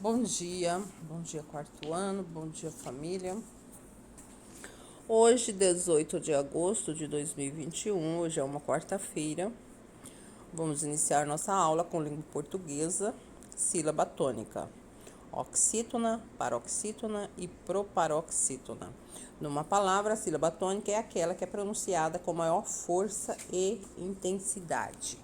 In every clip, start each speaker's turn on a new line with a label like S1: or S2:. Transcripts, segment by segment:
S1: Bom dia quarto ano, bom dia família. Hoje, 18 de agosto de 2021, hoje é uma quarta-feira. Vamos iniciar nossa aula com língua portuguesa, sílaba tônica, oxítona, paroxítona e proparoxítona. Numa palavra, a sílaba tônica é aquela que é pronunciada com maior força e intensidade.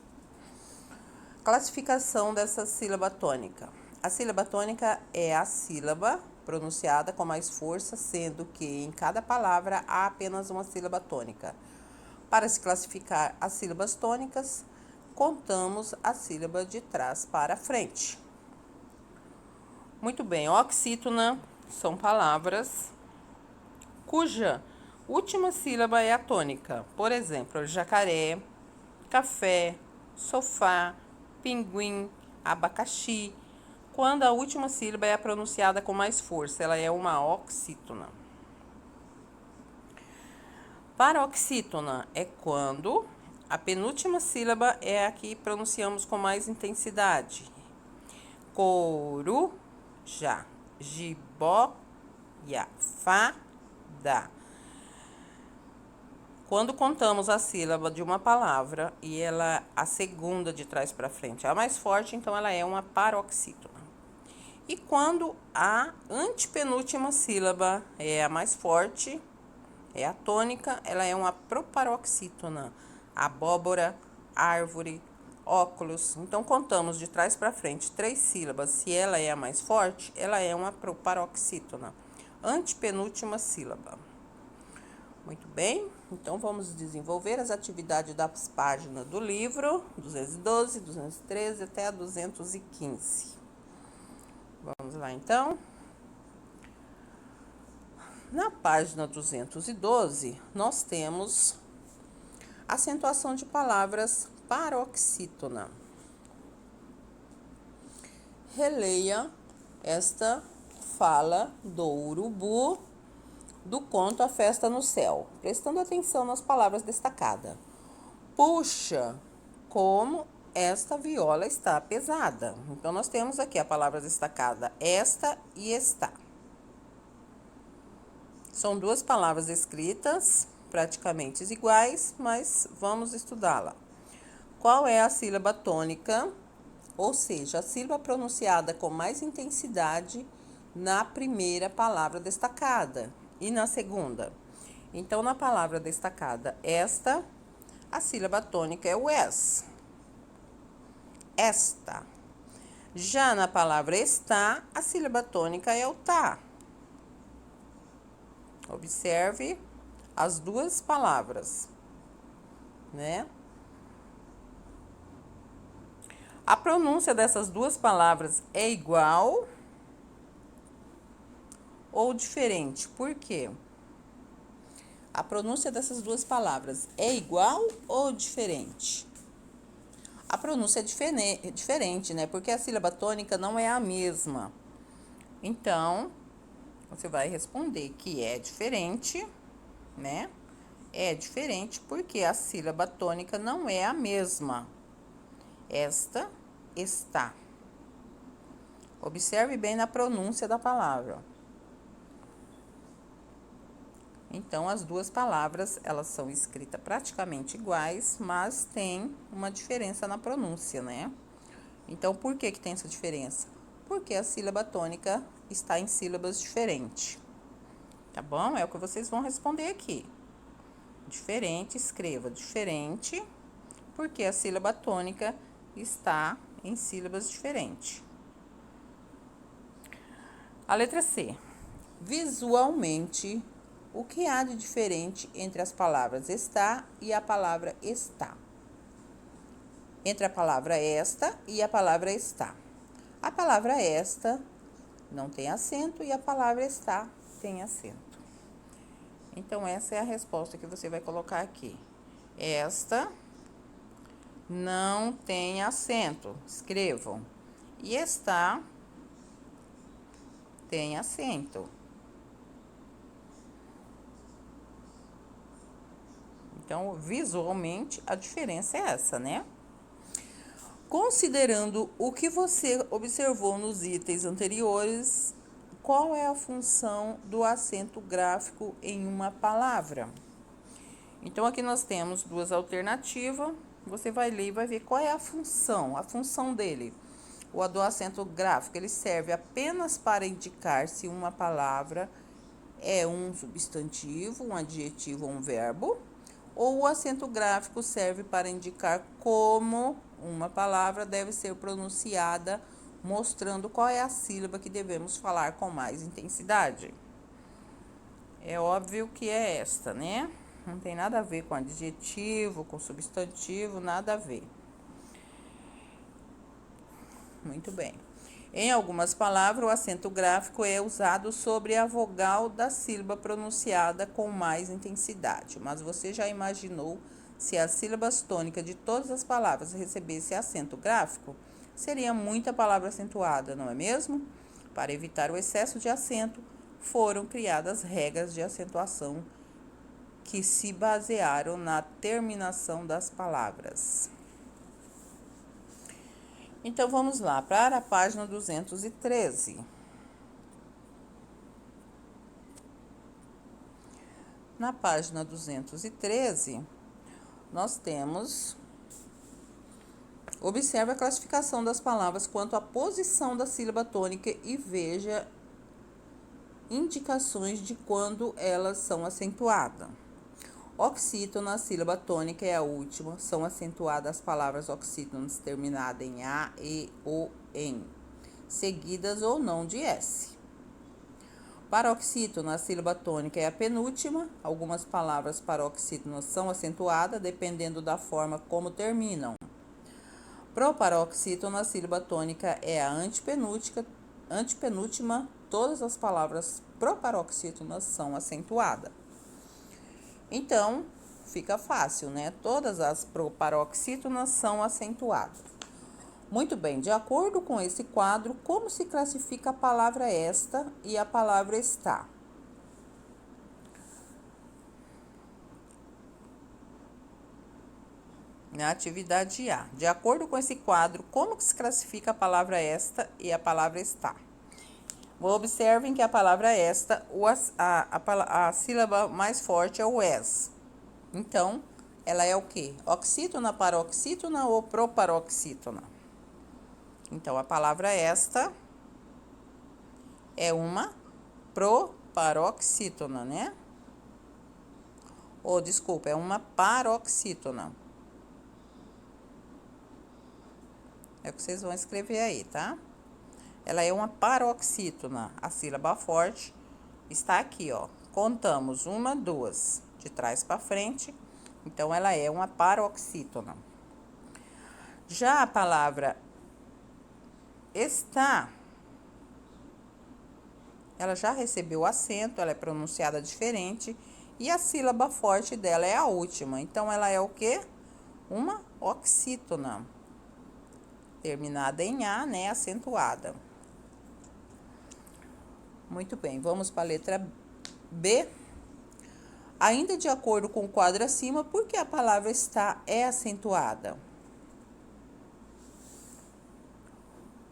S1: Classificação dessa sílaba tônica. A sílaba tônica é a sílaba pronunciada com mais força, sendo que em cada palavra há apenas uma sílaba tônica. Para se classificar as sílabas tônicas, contamos a sílaba de trás para frente. Muito bem, oxítona são palavras cuja última sílaba é a tônica. Por exemplo, jacaré, café, sofá, pinguim, abacaxi. Quando a última sílaba é pronunciada com mais força, ela é uma oxítona. Paroxítona é quando a penúltima sílaba é a que pronunciamos com mais intensidade. Coruja, jiboia, fada. Quando contamos a sílaba de uma palavra e ela a segunda de trás para frente é a mais forte, então ela é uma paroxítona. E quando a antepenúltima sílaba é a mais forte, é a tônica, ela é uma proparoxítona. Abóbora, árvore, óculos. Então contamos de trás para frente 3 sílabas. Se ela é a mais forte, ela é uma proparoxítona. Antepenúltima sílaba. Muito bem, então vamos desenvolver as atividades das páginas do livro 212, 213 até a 215. Vamos lá então. Na página 212, nós temos acentuação de palavras paroxítona. Releia esta fala do urubu do conto A Festa no Céu, prestando atenção nas palavras destacadas. Puxa, como esta viola está pesada. Então, nós temos aqui a palavra destacada esta e está. São duas palavras escritas, praticamente iguais, mas vamos estudá-la. Qual é a sílaba tônica, ou seja, a sílaba pronunciada com mais intensidade na primeira palavra destacada e na segunda? Então, na palavra destacada esta, a sílaba tônica é o es. Esta. Já na palavra está, a sílaba tônica é o tá. Observe as duas palavras, né? A pronúncia dessas duas palavras é igual ou diferente? Por quê? A pronúncia dessas duas palavras é igual ou diferente? A pronúncia é diferente, né? Porque a sílaba tônica não é a mesma. Então, você vai responder que é diferente, né? É diferente porque a sílaba tônica não é a mesma. Esta, está. Observe bem na pronúncia da palavra. Então, as duas palavras, elas são escritas praticamente iguais, mas tem uma diferença na pronúncia, né? Então, por que tem essa diferença? Porque a sílaba tônica está em sílabas diferentes. Tá bom? É o que vocês vão responder aqui. Diferente, escreva diferente, porque a sílaba tônica está em sílabas diferentes. A letra C. Visualmente, o que há de diferente entre as palavras está e a palavra está? Entre a palavra esta e a palavra está. A palavra esta não tem acento e a palavra está tem acento. Então, essa é a resposta que você vai colocar aqui. Esta não tem acento. Escrevam. E está tem acento. Então, visualmente, a diferença é essa, né? Considerando o que você observou nos itens anteriores, qual é a função do acento gráfico em uma palavra? Então, aqui nós temos duas alternativas. Você vai ler e vai ver qual é a função dele. O do acento gráfico, ele serve apenas para indicar se uma palavra é um substantivo, um adjetivo ou um verbo, ou o acento gráfico serve para indicar como uma palavra deve ser pronunciada, mostrando qual é a sílaba que devemos falar com mais intensidade. É óbvio que é esta, né? Não tem nada a ver com adjetivo, com substantivo, nada a ver. Muito bem. Em algumas palavras, o acento gráfico é usado sobre a vogal da sílaba pronunciada com mais intensidade. Mas você já imaginou se as sílabas tônicas de todas as palavras recebessem acento gráfico? Seria muita palavra acentuada, não é mesmo? Para evitar o excesso de acento, foram criadas regras de acentuação que se basearam na terminação das palavras. Então, vamos lá para a página 213. Na página 213, nós temos... Observe a classificação das palavras quanto à posição da sílaba tônica e veja indicações de quando elas são acentuadas. Oxítona, a sílaba tônica é a última. São acentuadas as palavras oxítonas terminadas em A, E, O, em, seguidas ou não de S. Paroxítona, a sílaba tônica é a penúltima. Algumas palavras paroxítonas são acentuadas, dependendo da forma como terminam. Proparoxítona, a sílaba tônica é a antepenúltima. Todas as palavras proparoxítonas são acentuadas. Então, fica fácil, né? Todas as proparoxítonas são acentuadas. Muito bem, de acordo com esse quadro, como se classifica a palavra esta e a palavra está? Na atividade A. De acordo com esse quadro, como que se classifica a palavra esta e a palavra está? Observem que a palavra esta, a sílaba mais forte é o es. Então, ela é o quê? Oxítona, paroxítona ou proparoxítona? Então, a palavra esta é uma proparoxítona, né? Ou, desculpa, é uma paroxítona. É o que vocês vão escrever aí, tá? Ela é uma paroxítona. A sílaba forte está aqui, ó. Contamos 1, 2, de trás para frente. Então, ela é uma paroxítona. Já a palavra está, ela já recebeu acento, ela é pronunciada diferente. E a sílaba forte dela é a última. Então, ela é o quê? Uma oxítona. Terminada em A, né? Acentuada. Muito bem, vamos para a letra B. Ainda de acordo com o quadro acima, por que a palavra está é acentuada?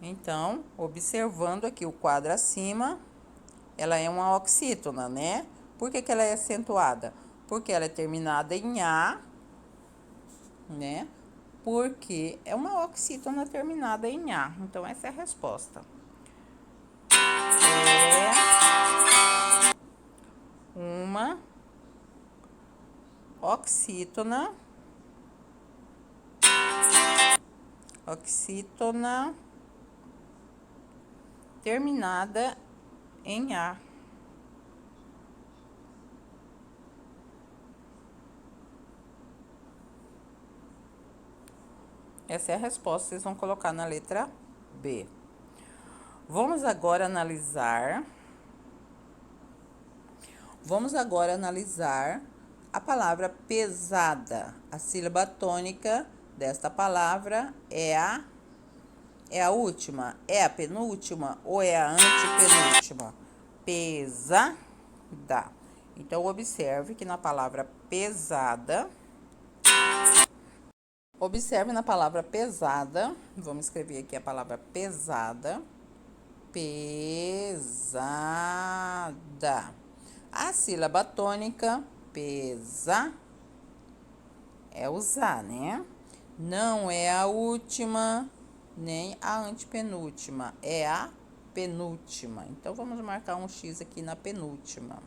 S1: Então, observando aqui o quadro acima, ela é uma oxítona, né? Por que ela é acentuada? Porque ela é terminada em A, né? Porque é uma oxítona terminada em A. Então, essa é a resposta. Uma oxítona terminada em A. Essa é a resposta, vocês vão colocar na letra B. Vamos agora analisar a palavra pesada. A sílaba tônica desta palavra é a última, é a penúltima ou é a antepenúltima? Pesada. Então, observe que na palavra pesada, Observe na palavra pesada. Vamos escrever aqui a palavra pesada. Pesada. A sílaba tônica, pesa, é usar, né? Não é a última, nem a antepenúltima, é a penúltima. Então, vamos marcar um X aqui na penúltima.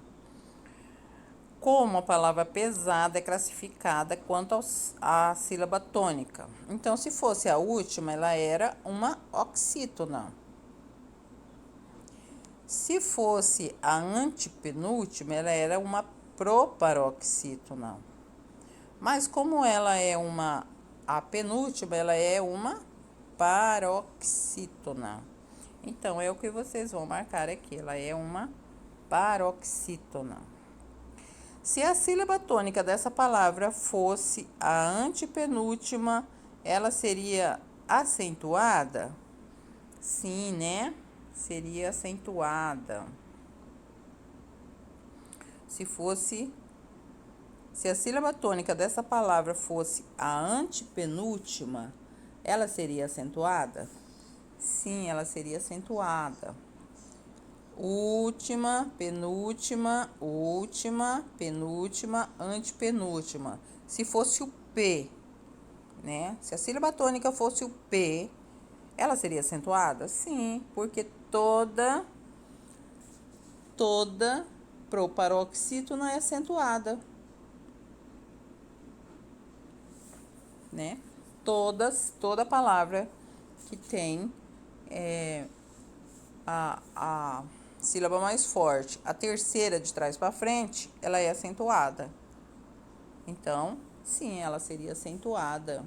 S1: Como a palavra pesada é classificada quanto à sílaba tônica. Então, se fosse a última, ela era uma oxítona. Se fosse a antepenúltima, ela era uma proparoxítona. Mas como ela é a penúltima, ela é uma paroxítona. Então, é o que vocês vão marcar aqui. Ela é uma paroxítona. Se a sílaba tônica dessa palavra fosse a antepenúltima, ela seria acentuada? Sim, né? Seria acentuada. Se a sílaba tônica dessa palavra fosse a antepenúltima, ela seria acentuada? Sim, ela seria acentuada. Última, penúltima, última, penúltima, antepenúltima. Se fosse o P, né? Se a sílaba tônica fosse o P, ela seria acentuada? Sim, porque toda proparoxítona é acentuada, né? Toda palavra que tem a sílaba mais forte, a terceira de trás para frente, ela é acentuada. Então, sim, ela seria acentuada,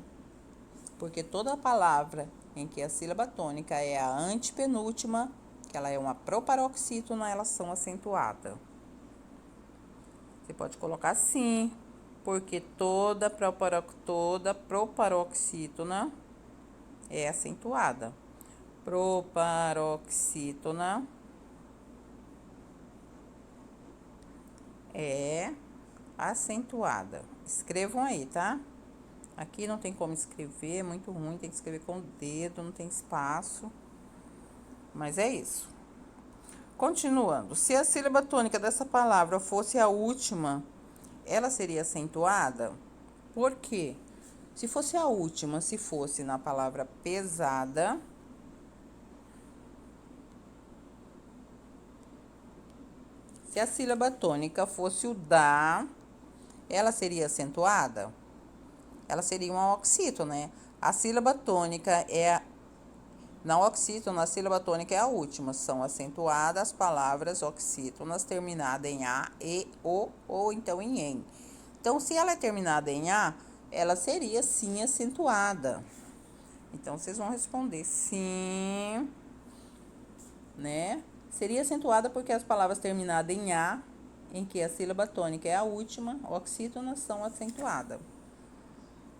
S1: porque toda palavra em que a sílaba tônica é a antepenúltima, que ela é uma proparoxítona, elas são acentuadas. Você pode colocar sim, porque toda proparoxítona é acentuada. Proparoxítona é acentuada. Escrevam aí, tá? Aqui não tem como escrever, é muito ruim, tem que escrever com o dedo, não tem espaço. Mas é isso. Continuando, se a sílaba tônica dessa palavra fosse a última, ela seria acentuada? Por quê? Se fosse a última, se fosse na palavra pesada, se a sílaba tônica fosse o da, ela seria acentuada? Ela seria uma oxítona, né? A sílaba tônica na oxítona, a sílaba tônica é a última. São acentuadas as palavras oxítonas terminadas em A, E, O ou então em EN. Então, se ela é terminada em A, ela seria sim acentuada. Então, vocês vão responder sim, né? Seria acentuada porque as palavras terminadas em A, em que a sílaba tônica é a última, oxítonas, são acentuadas.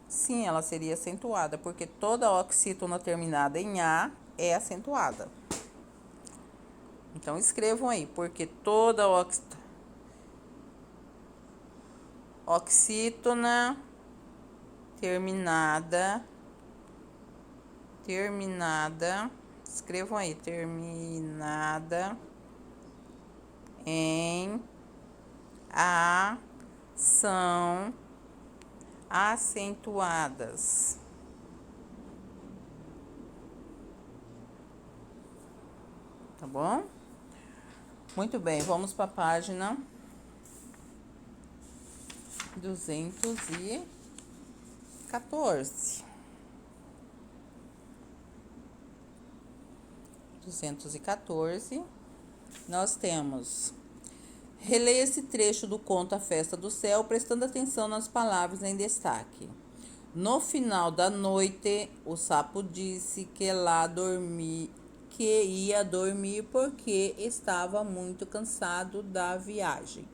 S1: Sim, ela seria acentuada, porque toda oxítona terminada em A é acentuada. Então, escrevam aí, porque toda oxítona terminada, escrevam aí, terminada em A são acentuadas. Tá bom? Muito bem, vamos para a página 214. 214, nós temos: releia esse trecho do conto A Festa do Céu, prestando atenção nas palavras em destaque. No final da noite, o sapo disse que ia dormir porque estava muito cansado da viagem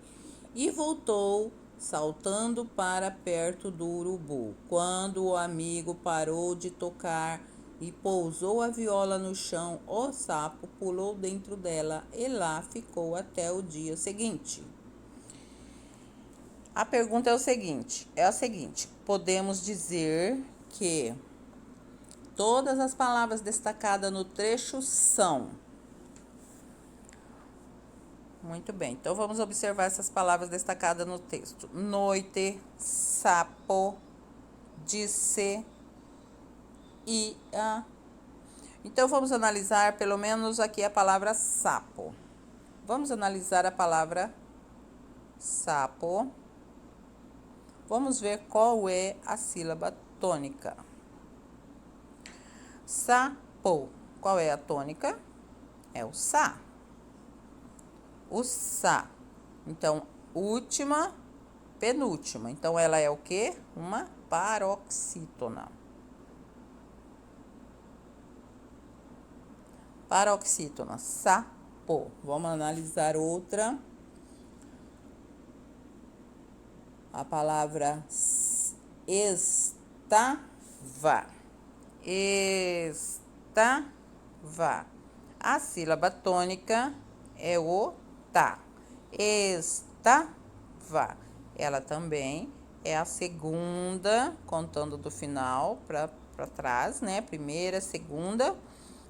S1: e voltou saltando para perto do urubu. Quando o amigo parou de tocar e pousou a viola no chão, o sapo pulou dentro dela e lá ficou até o dia seguinte. A pergunta é a seguinte: podemos dizer que todas as palavras destacadas no trecho são. Muito bem, então vamos observar essas palavras destacadas no texto. Noite, sapo, disse, ia. Então vamos analisar pelo menos aqui a palavra sapo. Vamos analisar a palavra sapo. Vamos ver qual é a sílaba tônica. Sapo. Qual é a tônica? É o sa. O sa. Então, última, penúltima. Então, ela é o quê? Uma paroxítona. Paroxítona, sapo. Vamos analisar outra. A palavra estava. Estava. A sílaba tônica é o tá. Estava. Ela também é a segunda, contando do final para trás, né? Primeira, segunda.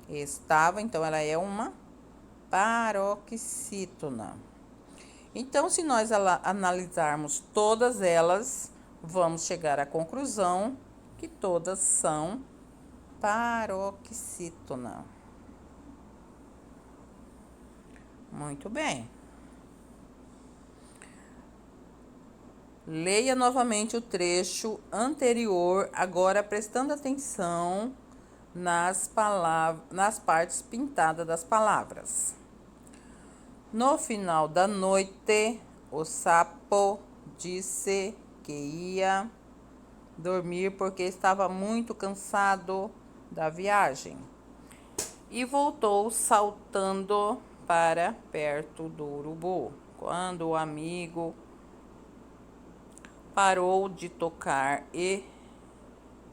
S1: Estava, então ela é uma paroxítona. Então, se nós analisarmos todas elas, vamos chegar à conclusão que todas são paroxítona. Muito bem. Leia novamente o trecho anterior, agora prestando atenção nas partes pintadas das palavras. No final da noite, o sapo disse que ia dormir porque estava muito cansado da viagem e voltou saltando para perto do urubu. Quando o amigo parou de tocar e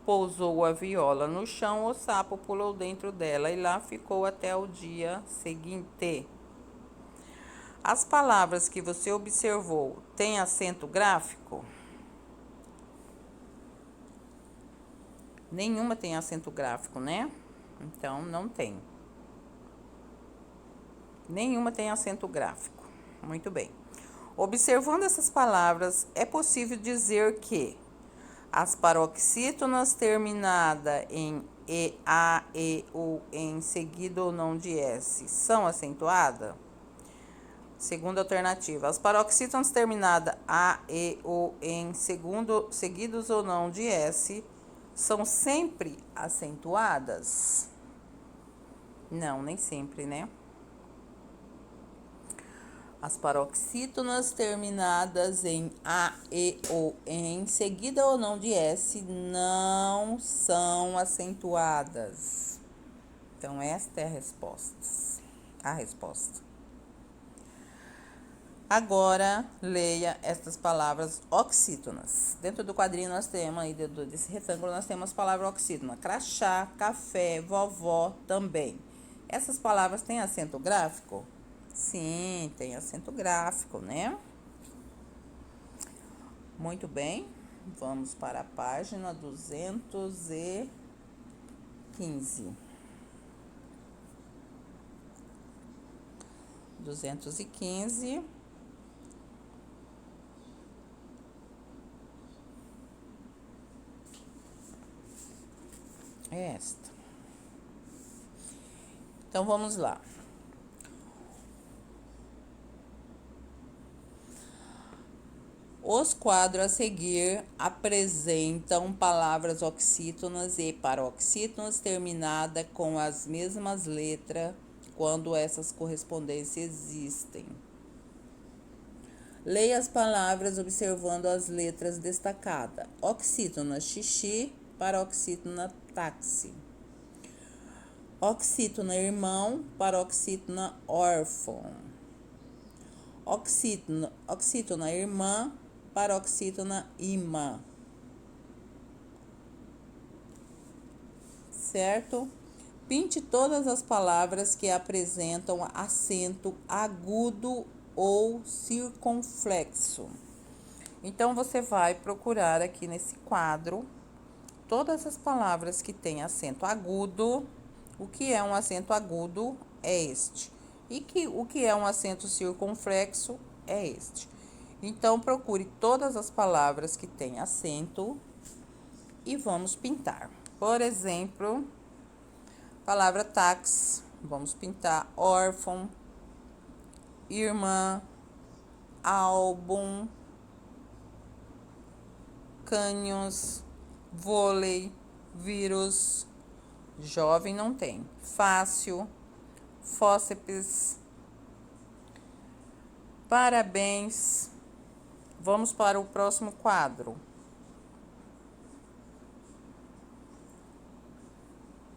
S1: pousou a viola no chão, o sapo pulou dentro dela e lá ficou até o dia seguinte. As palavras que você observou têm acento gráfico? Nenhuma tem acento gráfico, né? Então, não tem. Nenhuma tem acento gráfico. Muito bem. Observando essas palavras, é possível dizer que as paroxítonas terminadas em e, a, e, u, em seguida ou não de s são acentuadas? Segunda alternativa, as paroxítonas terminadas a, e, o, em seguidos ou não de s são sempre acentuadas? Não, nem sempre, né? As paroxítonas terminadas em a, e, o, em seguida ou não de s não são acentuadas. Então, esta é a resposta. Agora, leia estas palavras oxítonas. Dentro do quadrinho nós temos, aí desse retângulo, nós temos as palavras oxítona. Crachá, café, vovó também. Essas palavras têm acento gráfico? Sim, tem acento gráfico, né? Muito bem. Vamos para a página 215. 215. É esta. Então, vamos lá. Os quadros a seguir apresentam palavras oxítonas e paroxítonas terminadas com as mesmas letras quando essas correspondências existem. Leia as palavras observando as letras destacadas. Oxítona xixi, paroxítona táxi. Oxítona irmão, paroxítona órfão. Oxítona irmã, paroxítona imã. Certo? Pinte todas as palavras que apresentam acento agudo ou circunflexo. Então, você vai procurar aqui nesse quadro todas as palavras que têm acento agudo, o que é um acento agudo é este. O que é um acento circunflexo é este. Então, procure todas as palavras que têm acento e vamos pintar. Por exemplo, palavra táxi, vamos pintar órfão, irmã, álbum, canhos, vôlei, vírus, jovem não tem, fácil, fósseis, parabéns. Vamos para o próximo quadro.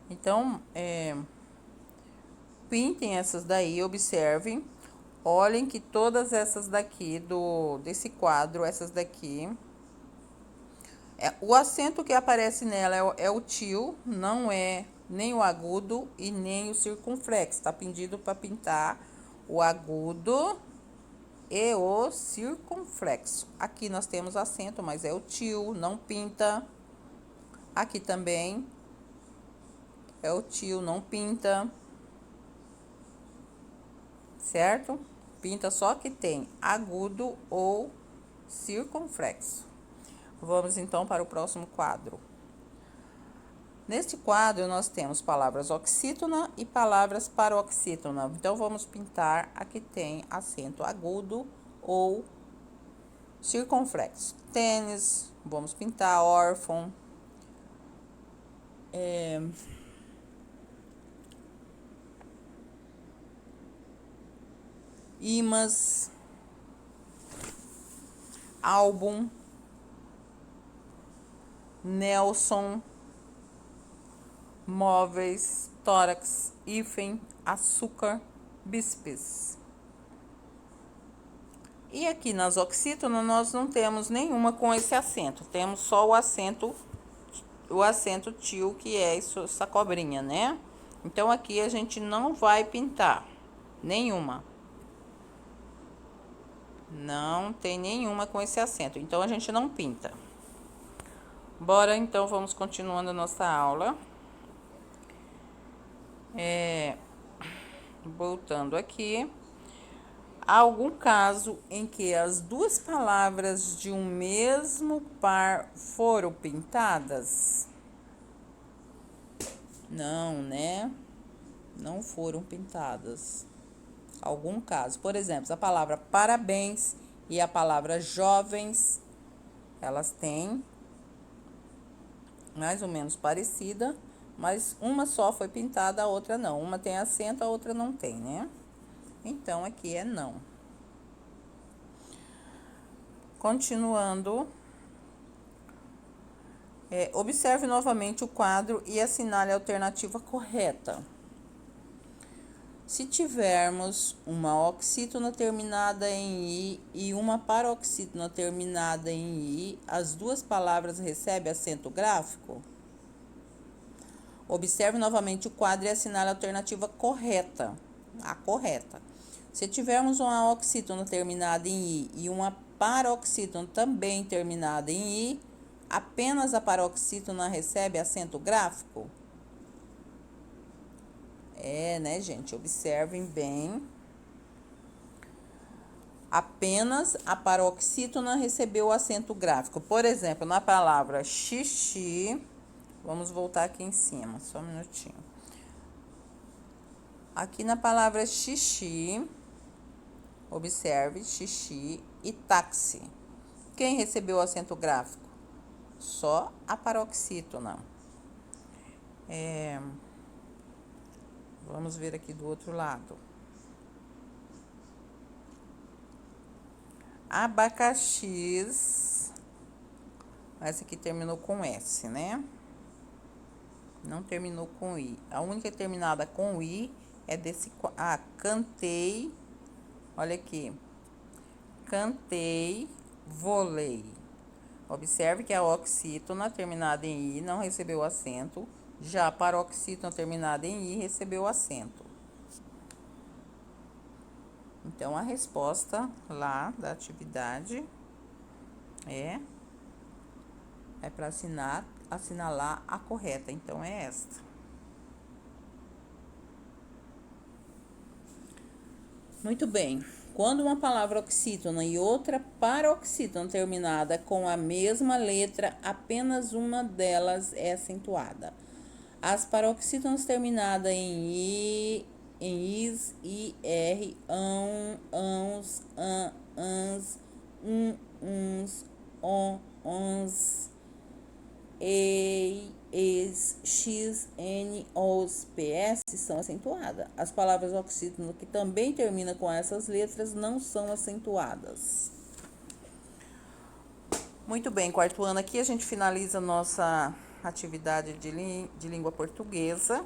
S1: Então, pintem essas daí, observem. Olhem que todas essas daqui desse quadro, essas daqui, o acento que aparece nela é o tio, não é nem o agudo e nem o circunflexo. Tá pedindo para pintar o agudo e o circunflexo. Aqui nós temos acento, mas é o tio, não pinta. Aqui também é o tio, não pinta. Certo? Pinta só que tem agudo ou circunflexo. Vamos então para o próximo quadro. Neste quadro nós temos palavras oxítona e palavras paroxítona. Então vamos pintar a que tem acento agudo ou circunflexo. Tênis, vamos pintar órfão. Imãs, álbum, Nelson, móveis, tórax, hífen, açúcar, bispes. E aqui nas oxítonas nós não temos nenhuma com esse acento, temos só o acento tio, que é essa cobrinha, né? Então aqui a gente não vai pintar nenhuma. Não tem nenhuma com esse acento, então a gente não pinta. Bora então, vamos continuando a nossa aula. Voltando aqui. Há algum caso em que as duas palavras de um mesmo par foram pintadas? Não, né? Não foram pintadas. Algum caso. Por exemplo, a palavra parabéns e a palavra jovens, elas têm mais ou menos parecida, mas uma só foi pintada, a outra não. Uma tem acento, a outra não tem, né? Então, aqui é não. Continuando. Observe novamente o quadro e assinale a alternativa correta. Se tivermos uma oxítona terminada em i e uma paroxítona terminada em i, as duas palavras recebem acento gráfico? Observe novamente o quadro e assinale a alternativa correta. A correta. Se tivermos uma oxítona terminada em i e uma paroxítona também terminada em i, apenas a paroxítona recebe acento gráfico? Né, gente? Observem bem. Apenas a paroxítona recebeu o acento gráfico. Por exemplo, na palavra xixi, vamos voltar aqui em cima, só um minutinho. Aqui na palavra xixi, observe xixi e táxi. Quem recebeu o acento gráfico? Só a paroxítona. Vamos ver aqui do outro lado. Abacaxis. Essa aqui terminou com S, né? Não terminou com I. A única terminada com I é desse... cantei. Olha aqui. Cantei, vôlei. Observe que a oxítona terminada em I não recebeu acento. Já a paroxítona terminada em I recebeu acento. Então, a resposta lá da atividade é para assinar assinalar a correta. Então, é esta. Muito bem. Quando uma palavra oxítona e outra paroxítona terminada com a mesma letra, apenas uma delas é acentuada. As paroxítonas terminadas em is, ir, ãos, ans, uns, ons, ei, es, x, n, os, ps são acentuadas. As palavras oxítonas que também terminam com essas letras não são acentuadas. Muito bem, quarto ano aqui a gente finaliza nossa atividade de língua portuguesa.